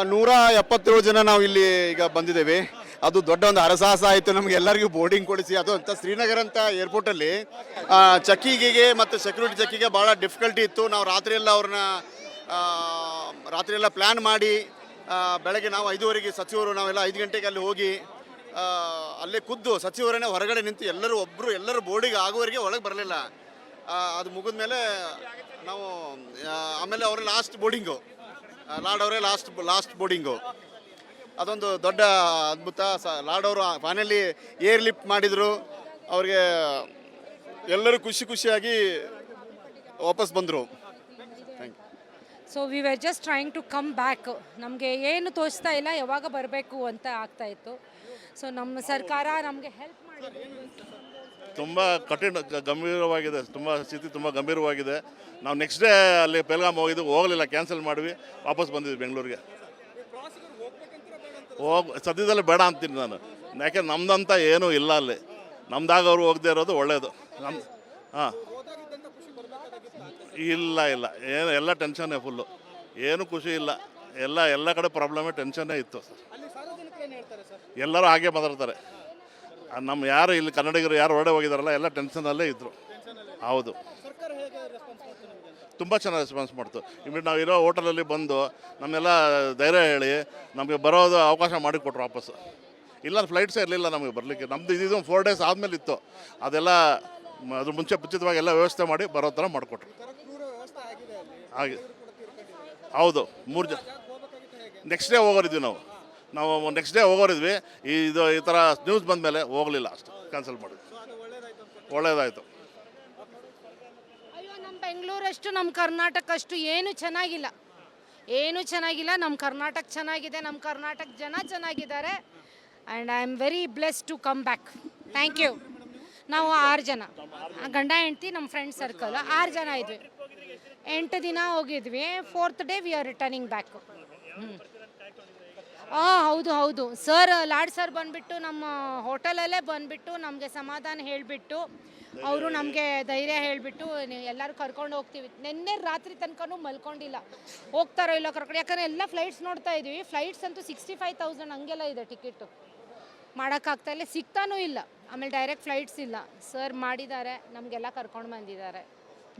177 ಜನ ನಾವು ಇಲ್ಲಿ ಈಗ ಬಂದಿದ್ದೇವೆ. ಅದು ದೊಡ್ಡ ಒಂದು ಹರಸಾಹಸ ಆಯಿತು ನಮಗೆ ಎಲ್ಲರಿಗೂ ಬೋರ್ಡಿಂಗ್ ಕೊಡಿಸಿ. ಅದು ಅಂತ ಶ್ರೀನಗರ ಅಂತ ಏರ್ಪೋರ್ಟಲ್ಲಿ ಚೆಕ್ಕಿಂಗಿಗೆ ಮತ್ತು ಸೆಕ್ಯೂರಿಟಿ ಚೆಕ್ಕಿಗೆ ಭಾಳ ಡಿಫಿಕಲ್ಟಿ ಇತ್ತು. ನಾವು ರಾತ್ರಿಯೆಲ್ಲ ಪ್ಲ್ಯಾನ್ ಮಾಡಿ ಬೆಳಗ್ಗೆ ನಾವು 5:30 ಸಚಿವರು ನಾವೆಲ್ಲ 5 ಗಂಟೆಗೆ ಅಲ್ಲಿ ಹೋಗಿ ಅಲ್ಲೇ ಖುದ್ದು ಸಚಿವರನ್ನೇ ಹೊರಗಡೆ ನಿಂತು ಎಲ್ಲರೂ ಬೋರ್ಡಿಗೆ ಆಗುವವರೆಗೆ ಒಳಗೆ ಬರಲಿಲ್ಲ. ಅದು ಮುಗಿದ ಮೇಲೆ ನಾವು ಆಮೇಲೆ ಅವರೇ ಲಾಸ್ಟ್ ಬೋರ್ಡಿಂಗು, ಲಾರ್ಡ್ ಅವರೇ ಲಾಸ್ಟ್ ಬೋರ್ಡಿಂಗು. ಅದೊಂದು ದೊಡ್ಡ ಅದ್ಭುತ. ಲಾರ್ಡ್ ಅವರು ಫೈನಲಿ ಏರ್ ಲಿಫ್ಟ್ ಮಾಡಿದರು. ಅವ್ರಿಗೆ ಎಲ್ಲರೂ ಖುಷಿಯಾಗಿ ವಾಪಸ್ ಬಂದರು. So we were just trying to come back. ನಮಗೆ ಏನು ತೋಚ್ತಾ ಇಲ್ಲ, ಯಾವಾಗ ಬರಬೇಕು ಅಂತ ಆಗ್ತಾಯಿತ್ತು. ಸೊ ನಮ್ಮ ಸರ್ಕಾರ ನಮಗೆ ಹೆಲ್ಪ್ ಮಾಡಿ. ತುಂಬ ಗಂಭೀರವಾಗಿದೆ, ಸ್ಥಿತಿ ತುಂಬ ಗಂಭೀರವಾಗಿದೆ. ನಾವು ನೆಕ್ಸ್ಟ್ ಡೇ ಅಲ್ಲಿ ಪೆಲ್ಗಾಮ್ ಹೋಗಲಿಲ್ಲ, ಕ್ಯಾನ್ಸಲ್ ಮಾಡಿದ್ವಿ, ವಾಪಸ್ ಬಂದಿದ್ವಿ ಬೆಂಗಳೂರಿಗೆ. ಸದ್ಯದಲ್ಲೇ ಬೇಡ ಅಂತೀನಿ ನಾನು, ಯಾಕೆ ನಮ್ದಂತ ಏನೂ ಇಲ್ಲ ಅಲ್ಲಿ. ನಮ್ದಾಗ ಅವರು ಹೋಗದೆ ಇರೋದು ಒಳ್ಳೆಯದು. ಹಾಂ ಇಲ್ಲ ಏನು ಎಲ್ಲ ಟೆನ್ಷನ್ನೇ ಫುಲ್ಲು, ಏನು ಖುಷಿ ಇಲ್ಲ. ಎಲ್ಲ ಕಡೆ ಪ್ರಾಬ್ಲಮೇ, ಟೆನ್ಷನ್ನೇ ಇತ್ತು ಸರ್. ಎಲ್ಲರೂ ಹಾಗೆ ಮಾತಾಡ್ತಾರೆ. ನಮ್ಮ ಯಾರು ಇಲ್ಲಿ ಕನ್ನಡಿಗರು ಯಾರು ಹೊರಡೆ ಹೋಗಿದಾರಲ್ಲ ಎಲ್ಲ ಟೆನ್ಷನಲ್ಲೇ ಇದ್ದರು. ಹೌದು, ತುಂಬ ಚೆನ್ನಾಗಿ ರೆಸ್ಪಾನ್ಸ್ ಮಾಡ್ತು. ಇಮಿಡಿಯೇಟ್ ನಾವು ಇರೋ ಹೋಟೆಲಲ್ಲಿ ಬಂದು ನಮ್ಮೆಲ್ಲ ಧೈರ್ಯ ಹೇಳಿ ನಮಗೆ ಬರೋದು ಅವಕಾಶ ಮಾಡಿಕೊಟ್ರು ವಾಪಸ್ಸು. ಇಲ್ಲ ಫ್ಲೈಟ್ಸೇ ಇರಲಿಲ್ಲ ನಮಗೆ ಬರಲಿಕ್ಕೆ. ನಮ್ಮದು ಇದು 4 ಡೇಸ್ ಆದಮೇಲೆ ಇತ್ತು. ಅದೆಲ್ಲ ಅದ್ರ ಮುಂಚಿತವಾಗಿ ಎಲ್ಲ ವ್ಯವಸ್ಥೆ ಮಾಡಿ ಬರೋ ಥರ ಮಾಡಿಕೊಟ್ರು. ಹಾಗೆ ಹೌದು, 3 ಜನ ನೆಕ್ಸ್ಟ್ ಡೇ ಹೋಗೋರಿದ್ವಿ ನಾವು ನೆಕ್ಸ್ಟ್ ಡೇ ಹೋಗೋರಿದ್ವಿ. ಈ ಥರ ನ್ಯೂಸ್ ಬಂದ ಮೇಲೆ ಹೋಗಲಿಲ್ಲ, ಅಷ್ಟು ಕ್ಯಾನ್ಸಲ್ ಮಾಡಿದ್ವಿ. ಒಳ್ಳೆಯದಾಯಿತು. ಅಯ್ಯೋ, ನಮ್ಮ ಬೆಂಗಳೂರಷ್ಟು ನಮ್ಮ ಕರ್ನಾಟಕ ಅಷ್ಟು ಏನು ಚೆನ್ನಾಗಿಲ್ಲ. ನಮ್ಮ ಕರ್ನಾಟಕ ಚೆನ್ನಾಗಿದೆ, ನಮ್ಮ ಕರ್ನಾಟಕ ಜನ ಚೆನ್ನಾಗಿದ್ದಾರೆ. And I am very blessed to come back. Thank you. ನಾವು 6 ಜನ, ಗಂಡ ಹೆಂಡತಿ, ನಮ್ಮ ಫ್ರೆಂಡ್ ಸರ್ಕಲ್ 6 ಜನ ಇದ್ವಿ. 8 ದಿನ ಹೋಗಿದ್ವಿ. 4th day we are returning back. ಹೌದು ಸರ್, ಲಾಡ್ ಸರ್ ಬಂದುಬಿಟ್ಟು ನಮ್ಮ ಹೋಟೆಲಲ್ಲೇ ಬಂದುಬಿಟ್ಟು ನಮಗೆ ಸಮಾಧಾನ ಹೇಳಿಬಿಟ್ಟು, ಅವರು ನಮಗೆ ಧೈರ್ಯ ಹೇಳಿಬಿಟ್ಟು ಎಲ್ಲರೂ ಕರ್ಕೊಂಡು ಹೋಗ್ತೀವಿ. ನಿನ್ನೆ ರಾತ್ರಿ ತನಕನೂ ಮಲ್ಕೊಂಡಿಲ್ಲ, ಹೋಗ್ತಾರೋ ಇಲ್ಲ ಕರ್ಕೊಂಡು. ಯಾಕಂದರೆ ಎಲ್ಲ ಫ್ಲೈಟ್ಸ್ ನೋಡ್ತಾ ಇದ್ವಿ. ಫ್ಲೈಟ್ಸ್ ಅಂತೂ 65,000 ಹಂಗೆಲ್ಲ ಇದೆ ಟಿಕೆಟು. ಮಾಡೋಕ್ಕಾಗ್ತಾಯಿಲ್ಲ, ಸಿಗ್ತಾನೂ ಇಲ್ಲ. ಆಮೇಲೆ ಡೈರೆಕ್ಟ್ ಫ್ಲೈಟ್ಸ್ ಇಲ್ಲ. ಸರ್ ಮಾಡಿದ್ದಾರೆ, ನಮಗೆಲ್ಲ ಕರ್ಕೊಂಡು ಬಂದಿದ್ದಾರೆ.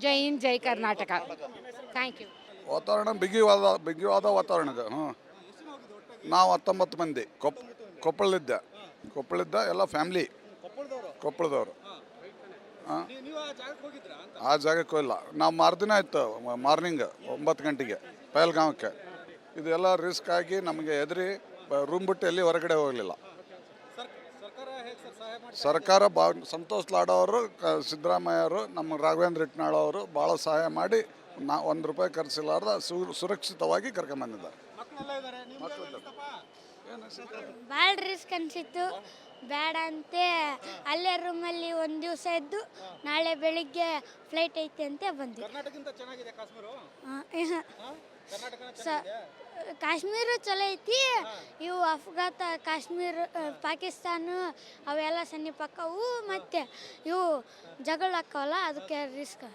ಜೈ ಹಿಂದ್, ಜೈ ಕರ್ನಾಟಕ. Thank you. ವಾತಾವರಣ ಬಿಗಿವಾದ ವಾತಾವರಣ ಇದೆ. ನಾವು 19 ಮಂದಿ ಕೊಪ್ಪಳದ ಎಲ್ಲ ಫ್ಯಾಮ್ಲಿ ಕೊಪ್ಪಳದವರು. ಆ ಜಾಗಕ್ಕೆ ಹೋಗಿಲ್ಲ ನಾವು. ಮಾರ್ದಿನ ಆಯಿತು, ಮಾರ್ನಿಂಗ್ 9 ಗಂಟೆಗೆ ಪಹಲ್ಗಾಂವಕ್ಕೆ. ಇದೆಲ್ಲ ರಿಸ್ಕ್ ಆಗಿ ನಮಗೆ ರೂಮ್ ಬಿಟ್ಟು ಎಲ್ಲಿ ಹೊರಗಡೆ ಹೋಗಲಿಲ್ಲ. ಸರ್ಕಾರ ಸಂತೋಷ್ ಲಾಡ್ ಅವರು, ಸಿದ್ದರಾಮಯ್ಯ ಅವರು, ನಮ್ಮ ರಾಘವೇಂದ್ರ ಇಟ್ನಾಳ್ ಅವರು ಭಾಳ ಸಹಾಯ ಮಾಡಿ ₹1 ಖರ್ಚಿಲ್ಲಾರ್ದ ಸುರಕ್ಷಿತವಾಗಿ ಕರ್ಕೊಂಬಂದಿದ್ದಾರೆ. ಭಾಳ ರಿಸ್ಕ್ ಅನಿಸಿತ್ತು. ಬೇಡ ಅಂತೆ ಅಲ್ಲೇ ರೂಮಲ್ಲಿ 1 ದಿವಸ ಇದ್ದು ನಾಳೆ ಬೆಳಿಗ್ಗೆ ಫ್ಲೈಟ್ ಐತೆ ಅಂತ ಬಂದ್ವಿ. ಕಾಶ್ಮೀರ ಚಲೋ ಐತಿ. ಇವು ಕಾಶ್ಮೀರ, ಪಾಕಿಸ್ತಾನ ಅವೆಲ್ಲ ಸನ್ನಿಪಕ್ಕವು. ಮತ್ತು ಇವು ಜಗಳ ಹಾಕವಲ್ಲ, ಅದಕ್ಕೆ ರಿಸ್ಕ್.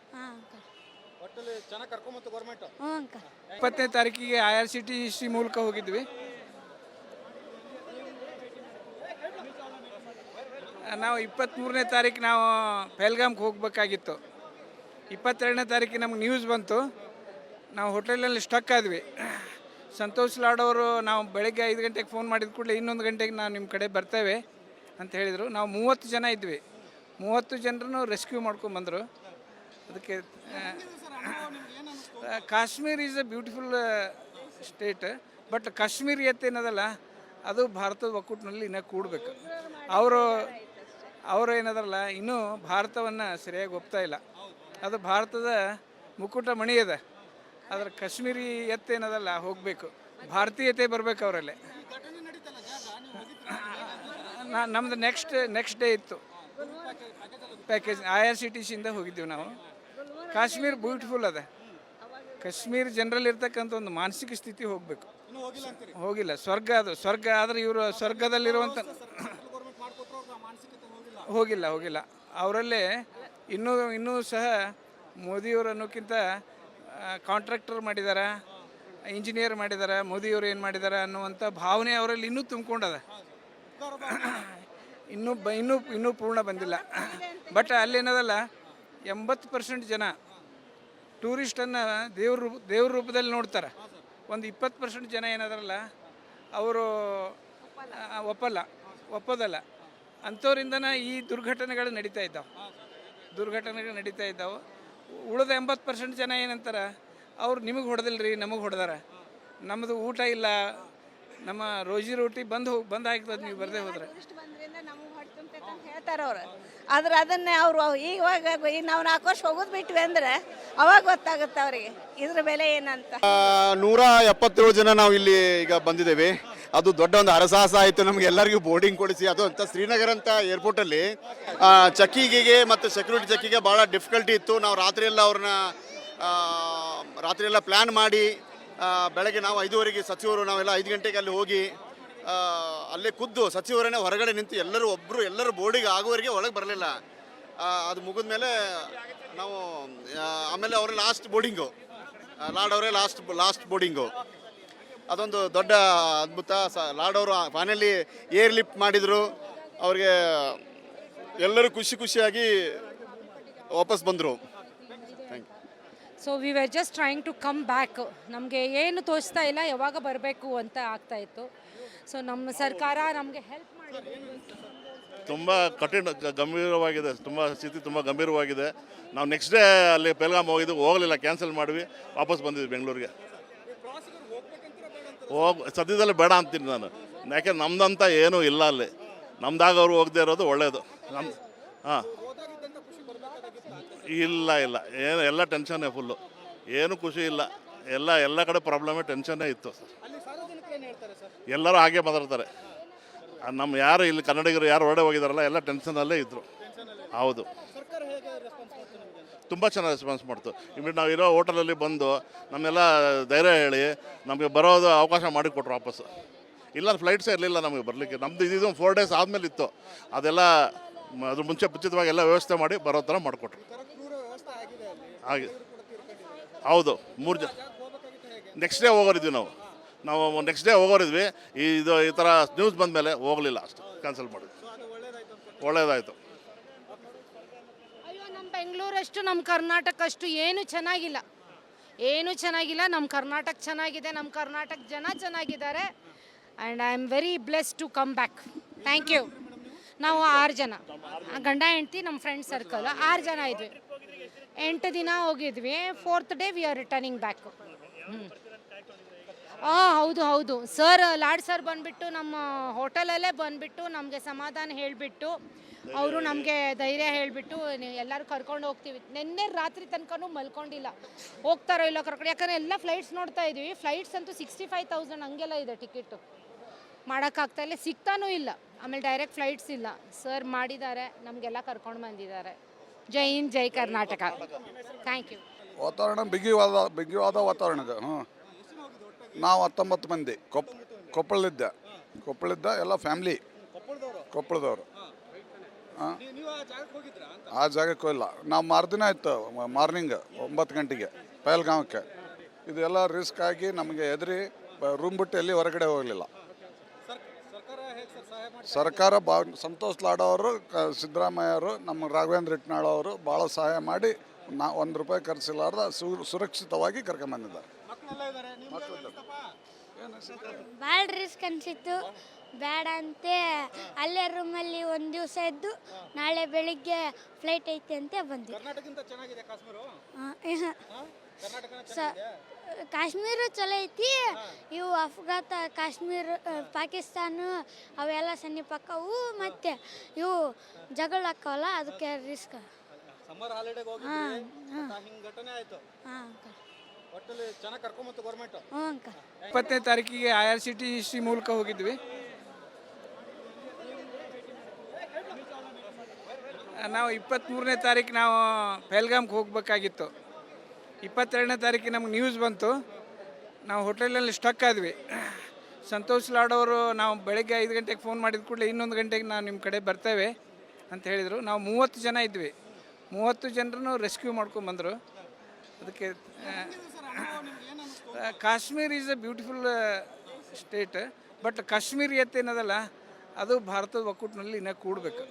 ಹಾಂ 20ನೇ ತಾರೀಕಿಗೆ IRCTC ಮೂಲಕ ಹೋಗಿದ್ವಿ. ನಾವು 23ನೇ ತಾರೀಕು ನಾವು ಪಹಲ್ಗಾಮ್ಗೆ ಹೋಗ್ಬೇಕಾಗಿತ್ತು. 22ನೇ ತಾರೀಕಿಗೆ ನಮ್ಗೆ ನ್ಯೂಸ್ ಬಂತು. ನಾವು ಹೋಟೆಲಲ್ಲಿ ಸ್ಟಕ್ ಆದ್ವಿ. ಸಂತೋಷ್ ಲಾಡ್ ಅವರು ನಾವು ಬೆಳಗ್ಗೆ 5 ಗಂಟೆಗೆ ಫೋನ್ ಮಾಡಿದ ಕೂಡಲೇ 1 ಗಂಟೆಗೆ ನಾವು ನಿಮ್ಮ ಕಡೆ ಬರ್ತೇವೆ ಅಂತ ಹೇಳಿದರು. ನಾವು 30 ಜನ ಇದ್ವಿ. 30 ಜನರನ್ನು ರೆಸ್ಕ್ಯೂ ಮಾಡ್ಕೊಂಬಂದರು. ಅದಕ್ಕೆ Kashmir is a beautiful state. But ಕಾಶ್ಮೀರಿಯತೆ ಏನದಲ್ಲ, ಅದು ಭಾರತದ ಒಕ್ಕೂಟಿನಲ್ಲಿ ಇನ್ನೂ ಕೂಡಬೇಕು. ಅವರು ಏನದಲ್ಲ, ಇನ್ನೂ ಭಾರತವನ್ನು ಸರಿಯಾಗಿ ಒಪ್ತಾ ಇಲ್ಲ. ಅದು ಭಾರತದ ಮುಕುಟ ಮಣಿ ಇದೆ. ಅದರ ಕಾಶ್ಮೀರಿ ಏನದಲ್ಲ ಹೋಗಬೇಕು, ಭಾರತೀಯತೆ ಬರಬೇಕು ಅವರಲ್ಲಿ. ನಮ್ಮದು ನೆಕ್ಸ್ಟ್ ಡೇ ಇತ್ತು ಪ್ಯಾಕೇಜ್. IRCTCಯಿಂದ ಹೋಗಿದ್ದೀವಿ ನಾವು. ಕಾಶ್ಮೀರ್ ಬ್ಯೂಟಿಫುಲ್ ಅದ. ಕಾಶ್ಮೀರ್ ಜನರಲ್ಲಿ ಇರ್ತಕ್ಕಂಥ ಒಂದು ಮಾನಸಿಕ ಸ್ಥಿತಿ ಹೋಗಬೇಕು. ಹೋಗಿಲ್ಲ. ಸ್ವರ್ಗ ಆದರೆ ಇವರು ಸ್ವರ್ಗದಲ್ಲಿರುವಂಥ ಹೋಗಿಲ್ಲ. ಅವರಲ್ಲೇ ಇನ್ನೂ ಸಹ ಮೋದಿಯವರು ಅನ್ನೋಕ್ಕಿಂತ ಕಾಂಟ್ರಾಕ್ಟರ್ ಮಾಡಿದ್ದಾರೆ, ಇಂಜಿನಿಯರ್ ಮಾಡಿದ್ದಾರೆ, ಮೋದಿಯವರು ಏನು ಮಾಡಿದ್ದಾರೆ ಅನ್ನುವಂಥ ಭಾವನೆ ಅವರಲ್ಲಿ ಇನ್ನೂ ತುಂಬಿಕೊಂಡದ. ಇನ್ನೂ ಪೂರ್ಣ ಬಂದಿಲ್ಲ. ಬಟ್ ಅಲ್ಲೇನದಲ್ಲ 80% ಜನ ಟೂರಿಸ್ಟನ್ನು ದೇವ್ರ ರೂಪದಲ್ಲಿ ನೋಡ್ತಾರೆ. ಒಂದು 20% ಜನ ಏನದಾರಲ್ಲ ಅವರು ಒಪ್ಪೋದಲ್ಲ. ಅಂಥವ್ರಿಂದನ ಈ ದುರ್ಘಟನೆಗಳು ನಡೀತಾ ಇದ್ದಾವೆ. ಉಳಿದ 80% ಜನ ಏನಂತಾರೆ, ಅವ್ರು ನಿಮಗೆ ಹೊಡೆದಿಲ್ರಿ, ನಮಗೆ ಹೊಡೆದಾರ, ನಮ್ಮದು ಊಟ ಇಲ್ಲ, ನಮ್ಮ ರೋಟಿ ಬಂದ್ ಆಗ್ತದೆ ನೀವು ಬರದೇ ಹೋದ್ರೆ ಹೇಳ್ತಾರೆ ಅವರು. ಆದ್ರೆ ಅದನ್ನೇ ಅವರು ಈಗ ನಾವು 4 ವರ್ಷ ಹೋಗೋದು ಬಿಟ್ವಿ ಅಂದ್ರೆ ಅವಾಗ ಗೊತ್ತಾಗುತ್ತೆ ಅವರಿಗೆ ಇದ್ರ ಬೆಲೆ ಏನಂತ. 177 ಜನ ನಾವು ಇಲ್ಲಿ ಈಗ ಬಂದಿದ್ದೇವೆ. ಅದು ದೊಡ್ಡ ಒಂದು ಹರಸಾಹಸ ಆಯಿತು ನಮ್ಗೆ ಎಲ್ಲರಿಗೂ ಬೋರ್ಡಿಂಗ್ ಕೊಡಿಸಿ. ಅದು ಅಂತ ಶ್ರೀನಗರ ಅಂತ ಏರ್ಪೋರ್ಟಲ್ಲಿ ಚೆಕ್ಕಿಂಗಿಗೆ ಮತ್ತು ಸೆಕ್ಯೂರಿಟಿ ಚೆಕ್ಕಿಗೆ ಭಾಳ ಡಿಫಿಕಲ್ಟಿ ಇತ್ತು. ನಾವು ರಾತ್ರಿಯೆಲ್ಲ ಪ್ಲ್ಯಾನ್ ಮಾಡಿ ಬೆಳಗ್ಗೆ ನಾವು 5:30 ಸಚಿವರು ನಾವೆಲ್ಲ 5 ಗಂಟೆಗೆ ಅಲ್ಲಿ ಹೋಗಿ ಅಲ್ಲೇ ಖುದ್ದು ಸಚಿವರನ್ನೇ ಹೊರಗಡೆ ನಿಂತು ಎಲ್ಲರೂ ಬೋರ್ಡಿಗೆ ಆಗುವವರೆಗೆ ಒಳಗೆ ಬರಲಿಲ್ಲ. ಅದು ಮುಗಿದ ಮೇಲೆ ನಾವು ಆಮೇಲೆ ಅವರೇ ಲಾಸ್ಟ್ ಬೋರ್ಡಿಂಗು, ಲಾರ್ಡ್ ಅವರೇ ಲಾಸ್ಟ್ ಬೋರ್ಡಿಂಗು. ಅದೊಂದು ದೊಡ್ಡ ಅದ್ಭುತ. ಲಾರ್ಡ್ ಅವರು ಫೈನಲಿ ಏರ್ ಲಿಫ್ಟ್ ಮಾಡಿದರು. ಅವ್ರಿಗೆ ಎಲ್ಲರೂ ಖುಷಿಯಾಗಿ ವಾಪಸ್ ಬಂದರು. So we were just trying to come back. ನಮಗೆ ಏನು ತೋಚ್ತಾ ಇಲ್ಲ, ಯಾವಾಗ ಬರಬೇಕು ಅಂತ ಆಗ್ತಾಯಿತ್ತು. ಸೊ ನಮ್ಮ ಸರ್ಕಾರ ನಮಗೆ ಹೆಲ್ಪ್ ಮಾಡಿ. ತುಂಬ ಗಂಭೀರವಾಗಿದೆ, ಸ್ಥಿತಿ ತುಂಬ ಗಂಭೀರವಾಗಿದೆ. ನಾವು ನೆಕ್ಸ್ಟ್ ಡೇ ಅಲ್ಲಿ ಪೆಲ್ಗಾಮ್ ಹೋಗಲಿಲ್ಲ, ಕ್ಯಾನ್ಸಲ್ ಮಾಡಿದ್ವಿ, ವಾಪಸ್ ಬಂದಿದ್ವಿ ಬೆಂಗಳೂರಿಗೆ. ಸದ್ಯದಲ್ಲಿ ಬೇಡ ಅಂತೀನಿ ನಾನು, ಯಾಕೆ ನಮ್ದಂತ ಏನೂ ಇಲ್ಲ ಅಲ್ಲಿ. ನಮ್ದಾಗ ಅವರು ಹೋಗದೆ ಇರೋದು ಒಳ್ಳೆಯದು. ಹಾಂ ಇಲ್ಲ ಏನು ಎಲ್ಲ ಟೆನ್ಷನ್ನೇ ಫುಲ್ಲು, ಏನು ಖುಷಿ ಇಲ್ಲ. ಎಲ್ಲ ಕಡೆ ಪ್ರಾಬ್ಲಮೇ, ಟೆನ್ಷನ್ನೇ ಇತ್ತು ಸರ್. ಎಲ್ಲರೂ ಹಾಗೆ ಮಾತಾಡ್ತಾರೆ. ನಮ್ಮ ಯಾರು ಇಲ್ಲಿ ಕನ್ನಡಿಗರು ಯಾರು ಹೊರಡೆ ಹೋಗಿದಾರಲ್ಲ ಎಲ್ಲ ಟೆನ್ಷನಲ್ಲೇ ಇದ್ದರು. ಹೌದು, ತುಂಬ ಚೆನ್ನಾಗಿ ರೆಸ್ಪಾನ್ಸ್ ಮಾಡ್ತು. ನಾವು ಇರೋ ಹೋಟೆಲಲ್ಲಿ ಬಂದು ನಮ್ಮೆಲ್ಲ ಧೈರ್ಯ ಹೇಳಿ ನಮಗೆ ಬರೋದು ಅವಕಾಶ ಮಾಡಿಕೊಟ್ರು ವಾಪಸ್ಸು. ಇಲ್ಲ ಫ್ಲೈಟ್ಸೇ ಇರಲಿಲ್ಲ ನಮಗೆ ಬರಲಿಕ್ಕೆ. ನಮ್ಮದು ಇದು 4 ಡೇಸ್ ಆದಮೇಲೆ ಇತ್ತು. ಅದೆಲ್ಲ ಅದ್ರ ಮುಂಚೆ ಉಚಿತವಾಗಿ ಎಲ್ಲ ವ್ಯವಸ್ಥೆ ಮಾಡಿ ಬರೋ ಥರ ಮಾಡಿಕೊಟ್ರು. ಹಾಗೆ ಹೌದು, 3 ಜನ ನೆಕ್ಸ್ಟ್ ಡೇ ಹೋಗೋರಿದ್ವಿ ನಾವು ನೆಕ್ಸ್ಟ್ ಡೇ ಹೋಗೋರಿದ್ವಿ. ಈ ಥರ ನ್ಯೂಸ್ ಬಂದ ಮೇಲೆ ಹೋಗಲಿಲ್ಲ, ಅಷ್ಟು ಕ್ಯಾನ್ಸಲ್ ಮಾಡಿದ್ವಿ. ಒಳ್ಳೇದಾಯಿತು. ಅಯ್ಯೋ, ನಮ್ಮ ಬೆಂಗಳೂರಷ್ಟು ನಮ್ಮ ಕರ್ನಾಟಕ ಅಷ್ಟು ಏನು ಚೆನ್ನಾಗಿಲ್ಲ. ನಮ್ಮ ಕರ್ನಾಟಕ ಚೆನ್ನಾಗಿದೆ, ನಮ್ಮ ಕರ್ನಾಟಕ ಜನ ಚೆನ್ನಾಗಿದ್ದಾರೆ. And I am very blessed to come back. Thank you. ನಾವು 6 ಜನ, ಗಂಡ ಹೆಂಡತಿ, ನಮ್ಮ ಫ್ರೆಂಡ್ ಸರ್ಕಲ್ 6 ಜನ ಇದ್ವಿ. 8 ದಿನ ಹೋಗಿದ್ವಿ. 4th day we are returning back. ಹೌದು ಸರ್, ಲಾಡ್ ಸರ್ ಬಂದುಬಿಟ್ಟು ನಮ್ಮ ಹೋಟೆಲಲ್ಲೇ ಬಂದುಬಿಟ್ಟು ನಮಗೆ ಸಮಾಧಾನ ಹೇಳಿಬಿಟ್ಟು, ಅವರು ನಮಗೆ ಧೈರ್ಯ ಹೇಳಿಬಿಟ್ಟು ಎಲ್ಲರೂ ಕರ್ಕೊಂಡು ಹೋಗ್ತೀವಿ. ನಿನ್ನೆ ರಾತ್ರಿ ತನಕನೂ ಮಲ್ಕೊಂಡಿಲ್ಲ, ಹೋಗ್ತಾರೋ ಇಲ್ಲ ಕರ್ಕೊಂಡು. ಯಾಕಂದರೆ ಎಲ್ಲ ಫ್ಲೈಟ್ಸ್ ನೋಡ್ತಾ ಇದ್ವಿ. ಫ್ಲೈಟ್ಸ್ ಅಂತೂ 65,000 ಹಂಗೆಲ್ಲ ಇದೆ ಟಿಕೆಟು. ಮಾಡೋಕ್ಕಾಗ್ತಾಯಿಲ್ಲ, ಸಿಗ್ತಾನೂ ಇಲ್ಲ. ಆಮೇಲೆ ಡೈರೆಕ್ಟ್ ಫ್ಲೈಟ್ಸ್ ಇಲ್ಲ. ಸರ್ ಮಾಡಿದ್ದಾರೆ, ನಮಗೆಲ್ಲ ಕರ್ಕೊಂಡು ಬಂದಿದ್ದಾರೆ. ಜೈ ಹಿಂದ್, ಜೈ ಕರ್ನಾಟಕ. Thank you. ವಾತಾವರಣ ಬಿಗಿವಾದ ವಾತಾವರಣ ಇದೆ. ನಾವು 19 ಮಂದಿ ಕೊಪ್ಪಳದ ಎಲ್ಲ ಫ್ಯಾಮ್ಲಿ ಕೊಪ್ಪಳದವರು. ಆ ಜಾಗಕ್ಕೆ ಹೋಗಿಲ್ಲ ನಾವು. ಮಾರ್ದಿನ ಆಯ್ತು ಮಾರ್ನಿಂಗ್ 9 ಗಂಟೆಗೆ ಪಹಲ್ಗಾಂವಕ್ಕೆ. ಇದೆಲ್ಲ ರಿಸ್ಕ್ ಆಗಿ ನಮಗೆ ರೂಮ್ ಬಿಟ್ಟು ಎಲ್ಲಿ ಹೊರಗಡೆ ಹೋಗಲಿಲ್ಲ. ಸರ್ಕಾರ ಸಂತೋಷ್ ಲಾಡ್ ಅವರು, ಸಿದ್ದರಾಮಯ್ಯ ಅವರು, ನಮ್ಮ ರಾಘವೇಂದ್ರ ಹಿಟ್ನಾಳ್ ಅವರು ಭಾಳ ಸಹಾಯ ಮಾಡಿ ₹1 ಖರ್ಚಿಲ್ಲಾರ್ದ ಸುರಕ್ಷಿತವಾಗಿ ಕರ್ಕೊಂಬಂದಿದ್ದಾರೆ. ಭಾಳ ರಿಸ್ಕ್ ಅನಿಸಿತ್ತು. ಬೇಡ ಅಂತೆ ಅಲ್ಲೇ ರೂಮಲ್ಲಿ 1 ದಿವಸ ಇದ್ದು ನಾಳೆ ಬೆಳಿಗ್ಗೆ ಫ್ಲೈಟ್ ಐತೆ ಅಂತ ಬಂದ್ವಿ. ಕಾಶ್ಮೀರ ಚಲೋ ಐತಿ. ಇವು ಕಾಶ್ಮೀರ, ಪಾಕಿಸ್ತಾನ ಅವೆಲ್ಲ ಸನ್ನಿಪಕ್ಕವು. ಮತ್ತು ಇವು ಜಗಳ ಹಾಕವಲ್ಲ, ಅದಕ್ಕೆ ರಿಸ್ಕ್. ಹಾಂ 20ನೇ ತಾರೀಕಿಗೆ IRCTC ಮೂಲಕ ಹೋಗಿದ್ವಿ. ನಾವು 23ನೇ ತಾರೀಕು ನಾವು ಪೆಲ್ಗಾಮ್ಗೆ ಹೋಗ್ಬೇಕಾಗಿತ್ತು. 22ನೇ ತಾರೀಕಿಗೆ ನಮ್ಗೆ ನ್ಯೂಸ್ ಬಂತು. ನಾವು ಹೋಟೆಲಲ್ಲಿ ಸ್ಟಕ್ ಆದ್ವಿ. ಸಂತೋಷ್ ಲಾಡ್ ಅವರು ನಾವು ಬೆಳಗ್ಗೆ 5 ಗಂಟೆಗೆ ಫೋನ್ ಮಾಡಿದ ಕೂಡಲೇ 1 ಗಂಟೆಗೆ ನಾವು ನಿಮ್ಮ ಕಡೆ ಬರ್ತೇವೆ ಅಂತ ಹೇಳಿದರು. ನಾವು 30 ಜನ ಇದ್ವಿ. 30 ಜನರನ್ನು ರೆಸ್ಕ್ಯೂ ಮಾಡ್ಕೊಂಬಂದರು. ಅದಕ್ಕೆ Kashmir is a beautiful state, but Kashmiriyat ಏನದಲ್ಲ ಅದು ಭಾರತದ ಒಕ್ಕೂಟಿನಲ್ಲಿ ಇನ್ನೂ ಕೂಡಬೇಕು.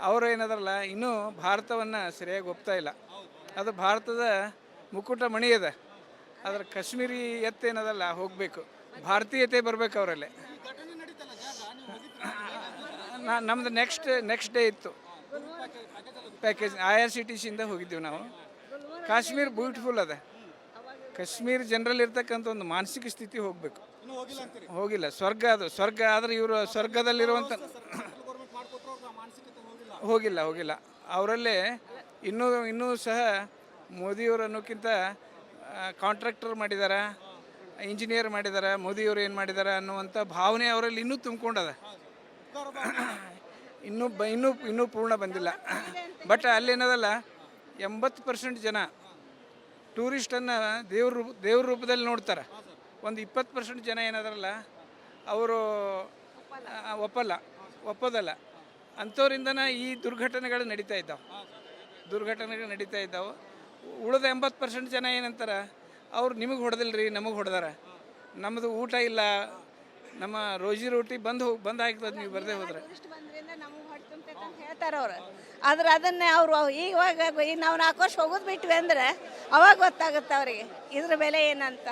ಅವರು ಏನದಲ್ಲ ಇನ್ನೂ ಭಾರತವನ್ನು ಸರಿಯಾಗಿ ಒಪ್ತಾ ಇಲ್ಲ. ಅದು ಭಾರತದ ಮುಕುಟ ಮಣಿ ಅದ, ಅದರ ಕಾಶ್ಮೀರಿ ಎತ್ತೇನದಲ್ಲ ಹೋಗಬೇಕು, ಭಾರತೀಯತೆ ಬರಬೇಕು ಅವರಲ್ಲೇ. ನಮ್ಮದು ನೆಕ್ಸ್ಟ್ ಡೇ ಇತ್ತು ಪ್ಯಾಕೇಜ್. IRCTCಯಿಂದ ಹೋಗಿದ್ದೀವಿ ನಾವು. ಕಾಶ್ಮೀರ್ ಬ್ಯೂಟಿಫುಲ್ ಅದ. ಕಾಶ್ಮೀರ್ ಜನರಲ್ಲಿ ಇರ್ತಕ್ಕಂಥ ಒಂದು ಮಾನಸಿಕ ಸ್ಥಿತಿ ಹೋಗಬೇಕು. ಹೋಗಿಲ್ಲ. ಸ್ವರ್ಗ ಅದು. ಸ್ವರ್ಗ ಆದರೆ ಇವರು ಸ್ವರ್ಗದಲ್ಲಿರುವಂಥ ಹೋಗಿಲ್ಲ. ಅವರಲ್ಲೇ ಇನ್ನೂ ಸಹ ಮೋದಿಯವರು ಅನ್ನೋಕ್ಕಿಂತ ಕಾಂಟ್ರಾಕ್ಟರ್ ಮಾಡಿದ್ದಾರೆ, ಇಂಜಿನಿಯರ್ ಮಾಡಿದ್ದಾರೆ, ಮೋದಿಯವರು ಏನು ಮಾಡಿದ್ದಾರೆ ಅನ್ನುವಂಥ ಭಾವನೆ ಅವರಲ್ಲಿ ಇನ್ನೂ ತುಂಬಿಕೊಂಡದ. ಇನ್ನೂ ಪೂರ್ಣ ಬಂದಿಲ್ಲ. ಬಟ್ ಅಲ್ಲೇನದಲ್ಲ 80% ಜನ ಟೂರಿಸ್ಟನ್ನು ದೇವ್ರ ರೂಪದಲ್ಲಿ ನೋಡ್ತಾರೆ. ಒಂದು 20% ಜನ ಏನದಾರಲ್ಲ ಅವರು ಒಪ್ಪೋದಲ್ಲ. ಅಂಥವ್ರಿಂದನೇ ಈ ದುರ್ಘಟನೆಗಳು ನಡೀತಾ ಇದ್ದಾವೆ. ಉಳಿದ 80% ಜನ ಏನಂತಾರೆ, ಅವ್ರು ನಿಮಗೆ ಹೊಡೆದಿಲ್ರಿ, ನಮಗೆ ಹೊಡೆದಾರ, ನಮ್ಮದು ಊಟ ಇಲ್ಲ, ನಮ್ಮ ರೋಟಿ ಬಂದ್ ಆಗ್ತದೆ ನೀವು ಬರದೇ ಹೋದ್ರೆ ಹೇಳ್ತಾರೆ ಅವರು. ಆದ್ರೆ ಅದನ್ನೇ ಅವರು ಇವಾಗ ನಾವು 4 ವರ್ಷ ಹೋಗೋದು ಬಿಟ್ವಿ ಅಂದ್ರೆ ಅವಾಗ ಗೊತ್ತಾಗುತ್ತೆ ಅವರಿಗೆ ಇದ್ರ ಬೆಲೆ ಏನಂತ.